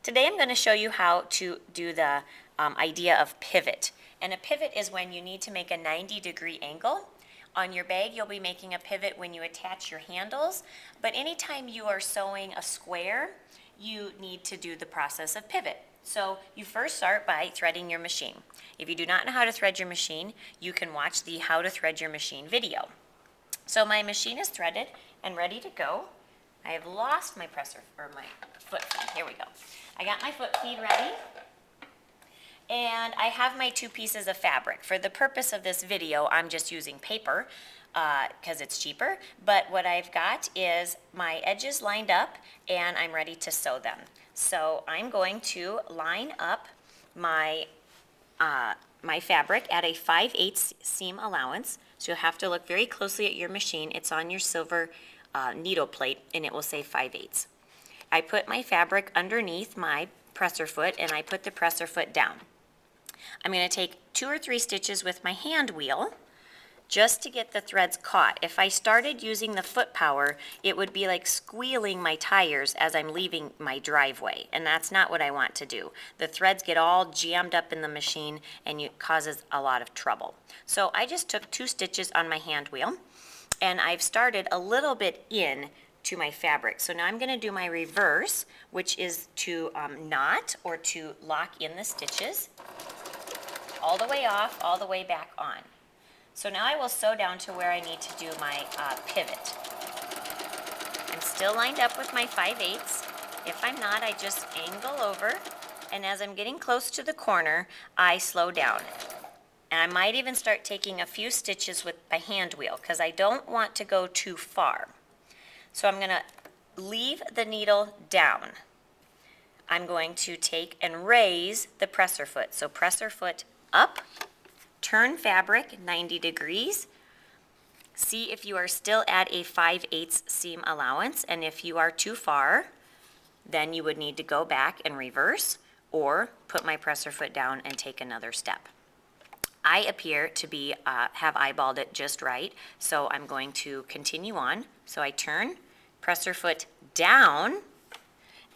Today I'm going to show you how to do the idea of pivot. And a pivot is when you need to make a 90-degree angle. On your bag you'll be making a pivot when you attach your handles, but anytime you are sewing a square, you need to do the process of pivot. So you first start by threading your machine. If you do not know how to thread your machine, you can watch the How to Thread Your Machine video. So my machine is threaded and ready to go. I have lost my presser, or my foot feed. Here we go. I got my foot feed ready, and I have my two pieces of fabric. For the purpose of this video, I'm just using paper because it's cheaper, but what I've got is my edges lined up, and I'm ready to sew them. So I'm going to line up my my fabric at a 5/8 seam allowance. So you'll have to look very closely at your machine. It's on your silver needle plate, and it will say 5/8. I put my fabric underneath my presser foot, and I put the presser foot down. I'm going to take 2 or 3 stitches with my hand wheel just to get the threads caught. If I started using the foot power, it would be like squealing my tires as I'm leaving my driveway, and that's not what I want to do. The threads get all jammed up in the machine, and it causes a lot of trouble. So I just took 2 stitches on my hand wheel, and I've started a little bit in to my fabric. So now I'm going to do my reverse, which is to knot or to lock in the stitches all the way off, all the way back on. So now I will sew down to where I need to do my pivot. I'm still lined up with my 5/8. If I'm not, I just angle over, and as I'm getting close to the corner, I slow down. And I might even start taking a few stitches with my hand wheel because I don't want to go too far. So I'm going to leave the needle down. I'm going to take and raise the presser foot. So presser foot up, turn fabric 90 degrees. See if you are still at a 5/8 seam allowance, and if you are too far, then you would need to go back and reverse or put my presser foot down and take another step. I appear to be have eyeballed it just right, so I'm going to continue on. So I turn, presser foot down,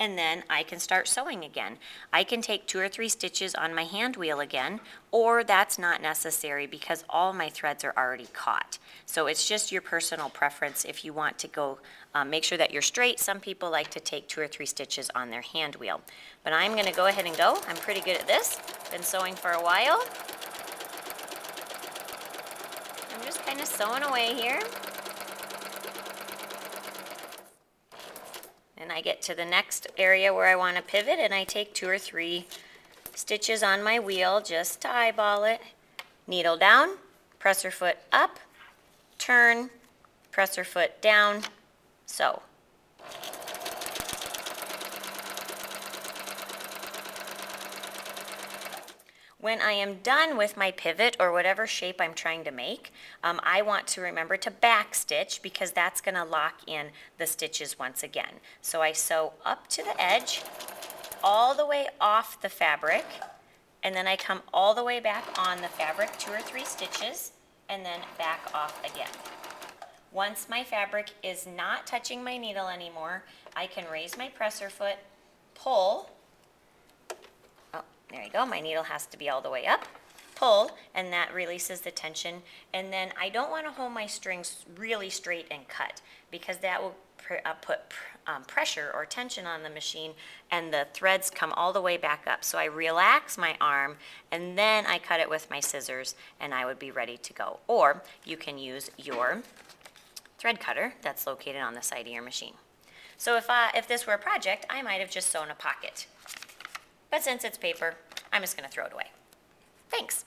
and then I can start sewing again. I can take 2 or 3 stitches on my hand wheel again, or that's not necessary because all my threads are already caught. So it's just your personal preference if you want to go make sure that you're straight. Some people like to take 2 or 3 stitches on their hand wheel. But I'm going to go ahead and go. I'm pretty good at this. Been sewing for a while. I'm just kind of sewing away here. And I get to the next area where I want to pivot, and I take 2 or 3 stitches on my wheel just to eyeball it. Needle down, presser foot up, turn, presser foot down, sew. When I am done with my pivot or whatever shape I'm trying to make, I want to remember to back stitch because that's going to lock in the stitches once again. So I sew up to the edge, all the way off the fabric, and then I come all the way back on the fabric, 2 or 3 stitches, and then back off again. Once my fabric is not touching my needle anymore, I can raise my presser foot, pull. There you go, my needle has to be all the way up, pull, and that releases the tension. And then I don't want to hold my strings really straight and cut because that will put pressure or tension on the machine, and the threads come all the way back up. So I relax my arm, and then I cut it with my scissors, and I would be ready to go. Or you can use your thread cutter that's located on the side of your machine. So if this were a project, I might have just sewn a pocket. But since it's paper, I'm just going to throw it away. Thanks.